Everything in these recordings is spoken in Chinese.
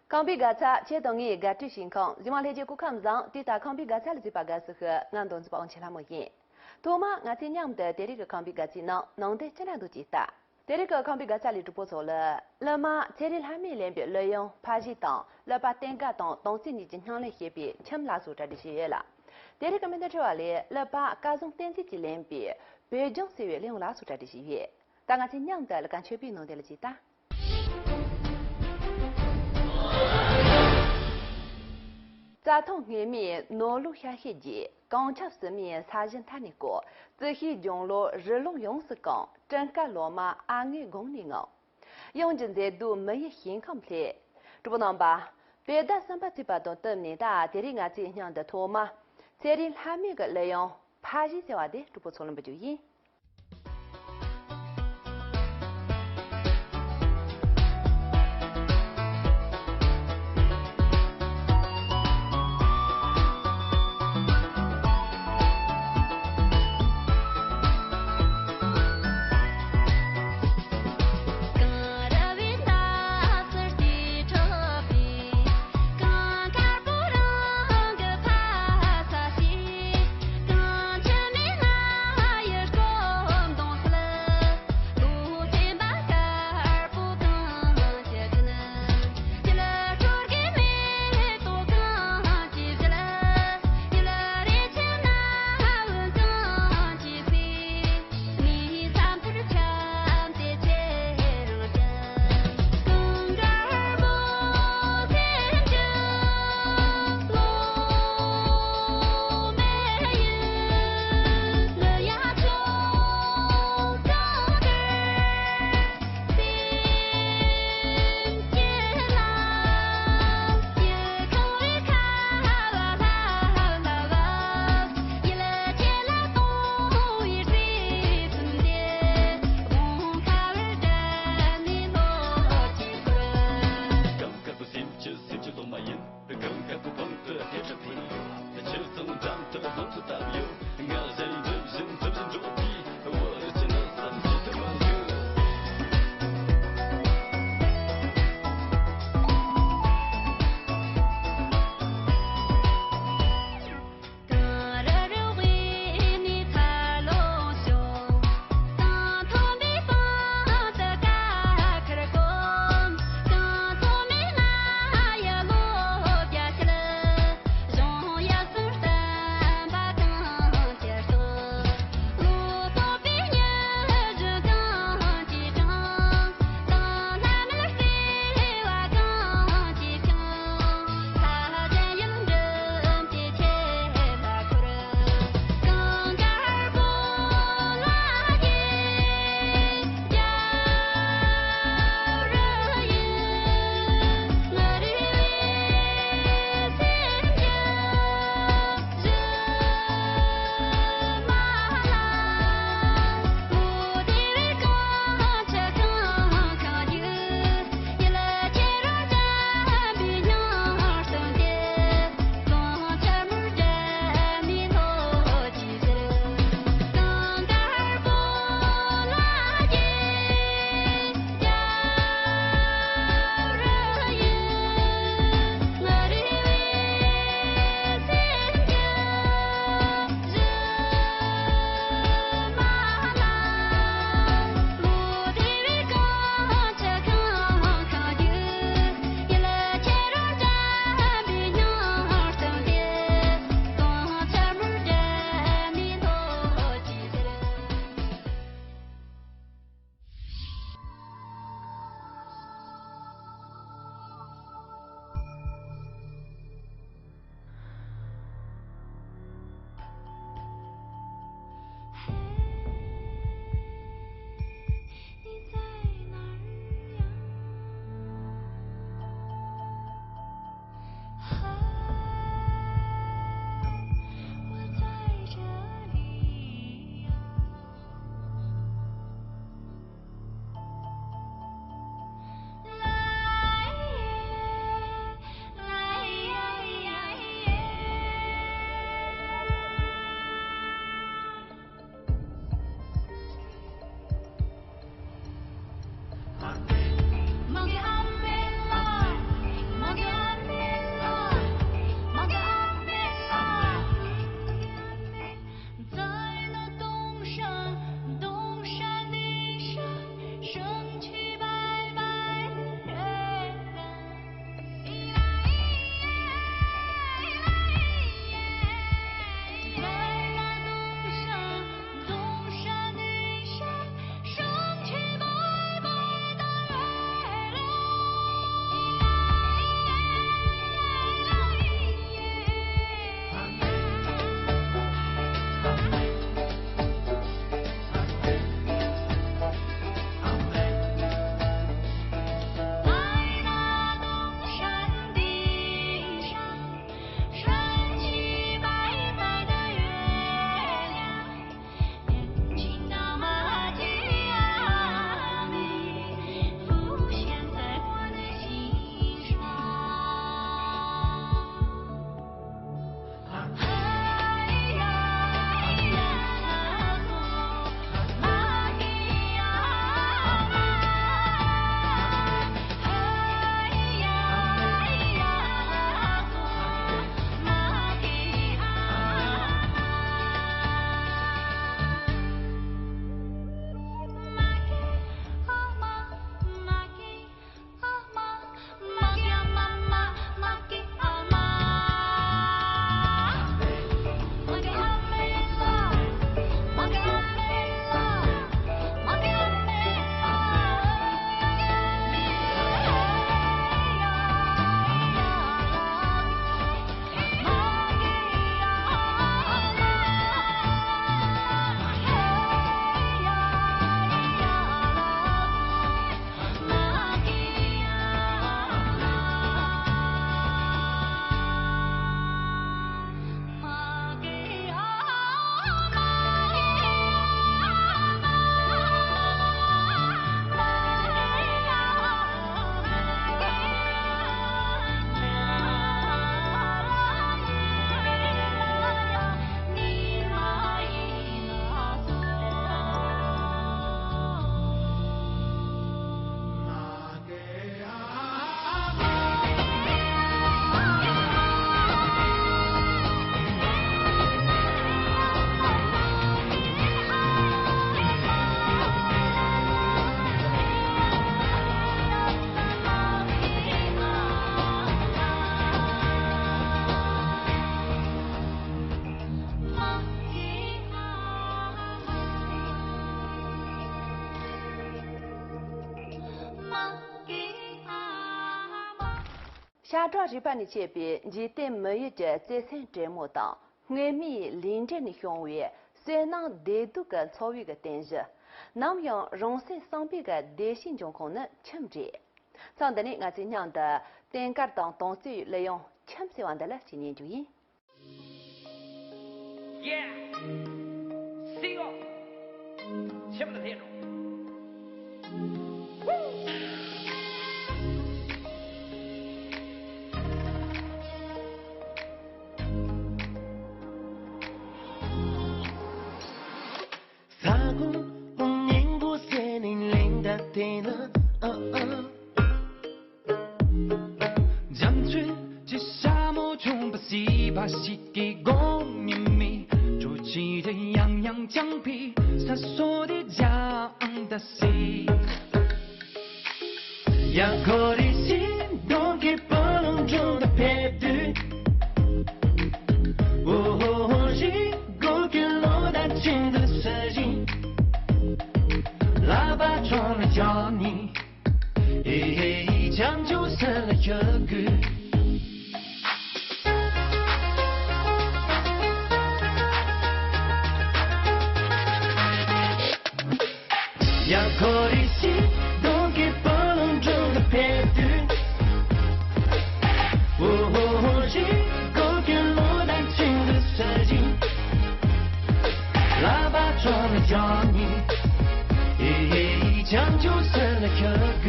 康比嘎查切东伊嘎对新康，今晚来接顾看上，对打康比嘎查的这把嘎是和俺同志帮起来么样？多嘛，俺今年的第二个康比嘎技能，弄得这两都记得。第二个康比嘎查里就不错了，那么这里还没两边lợi用拍戏档，来把单个档东西你经常来些边，全拉出这的些了。第二个没得说嘞，来把各种电视机两边，北京学院利用拉出这的些，但俺今年的了干全边弄得了记得。在同里面农路下黑节，刚吃市面杀人他那个，这些用了日龙用是讲，整个罗马安安公里哦，用现在都没有健康plan，这不能吧？别的388多等年的，这里俺这样的托嘛，这里还没个利用，拍戏小的，这不错了不就赢？Go 下抓举办的这边，你对每一节在线节目当，外面连着的香味，虽然大多个草原个单日，南洋容身上边个电信状况呢欠着。上头呢，我今年的单个当东西利用欠些完的了，今年就赢。Yeah， 是个，欠不得天中。西给公绵密，煮起的洋洋姜皮，闪烁的江的西，呀，我的心都给不能中的配对，我一个给落单情的事情，喇叭装了叫你，讲究成了一个。我的心都给不能中的配对，我一个给落单情的设计，喇叭装了叫你，讲究成了一个。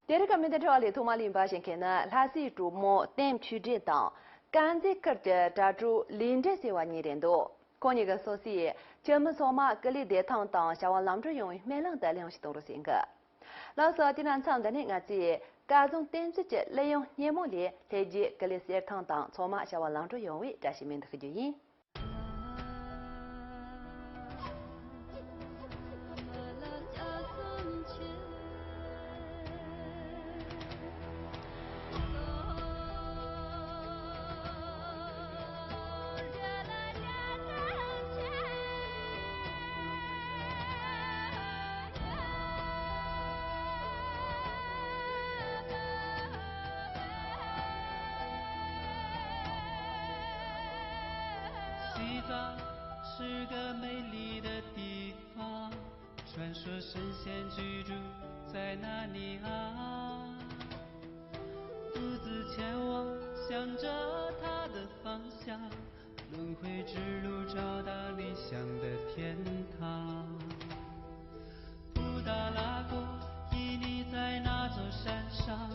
这个面的这里，托马林巴先看呢，他是主摸点区这档，干这个的抓住临着些玩意点多。看一个说是，这么说嘛，这里的汤当小王làm着用没人的粮食多了些个。老师今天唱的那个是，家中点子节利用年末里，推荐这里些汤当，说嘛小王làm着用为这些面的很注意。西藏是个美丽的地方，传说神仙居住在那里啊。独自前往，向着它的方向，轮回之路找到理想的天堂。布达拉宫屹立在那座山上，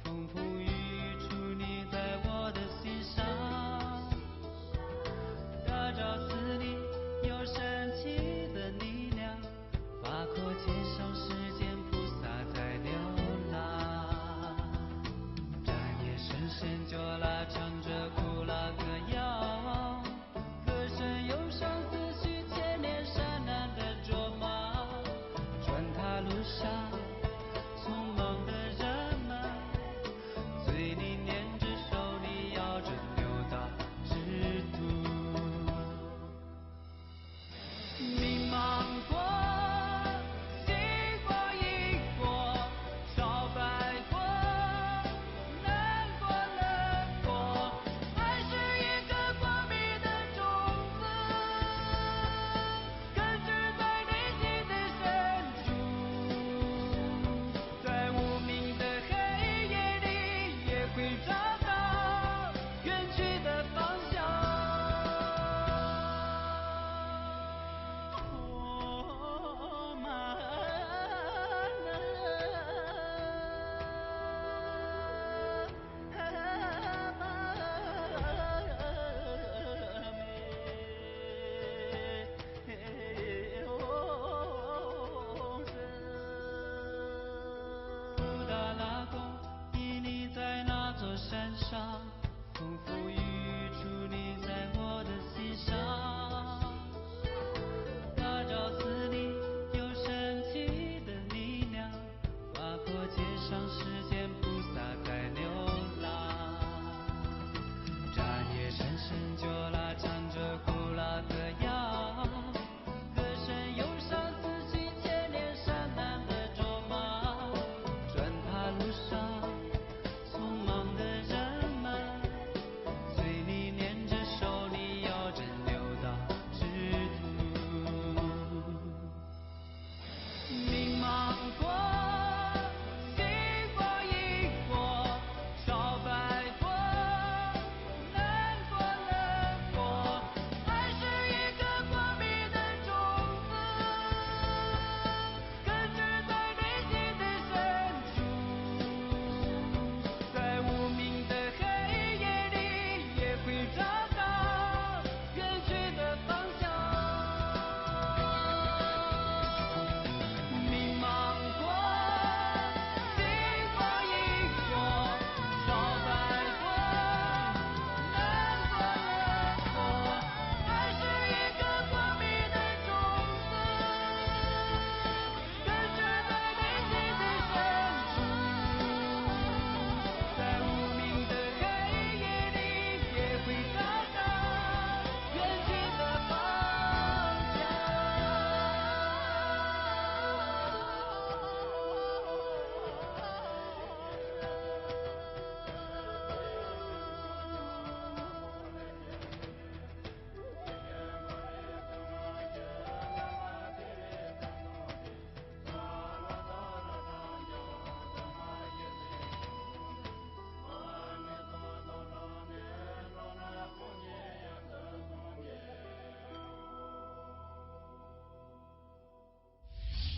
风风雨雨矗立在我的心上。大昭寺里有神奇的力量，法廓介绍世间菩萨在流浪。战夜神仙就拉唱着古老歌谣，歌声忧伤思绪，千年山难的卓玛。转塔路上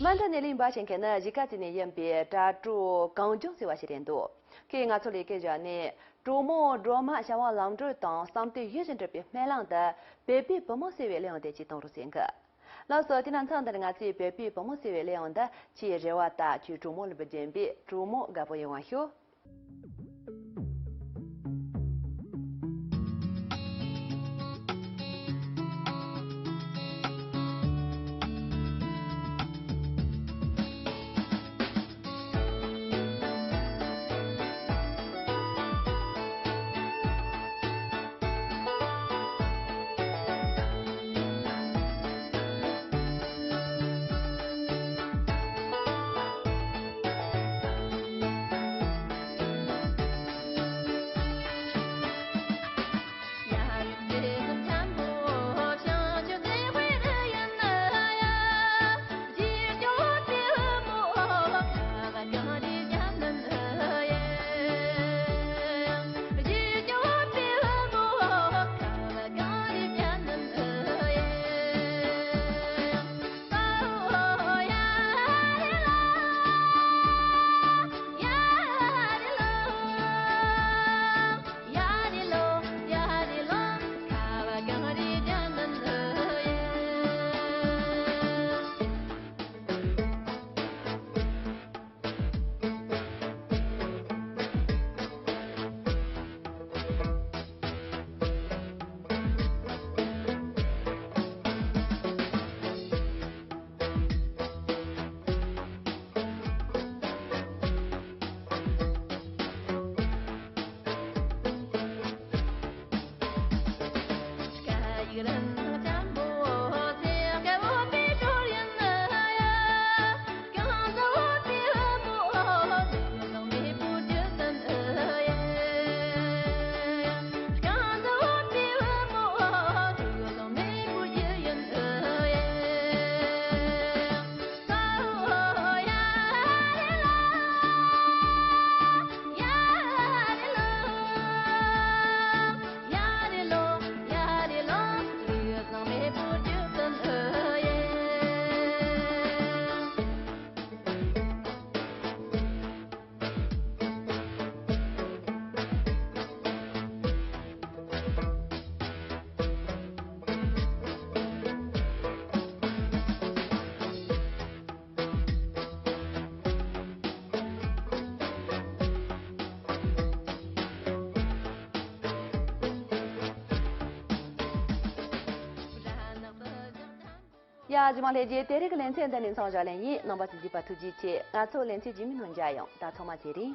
曼特内林巴先看呢，一个今年演别扎住高中生活些点多，给俺处理个着呢，周末周末想往杭州当三对学生这边买lang的，北边不毛社会两的去登录先个。老师今天唱的俺自北边不毛社会两的，去热瓦达去周末里边准备，周末个不用玩笑。呀，今晚来接第二个连线的林上教练员，能把自己把突击切，俺做连线居民农家用，打草马接的。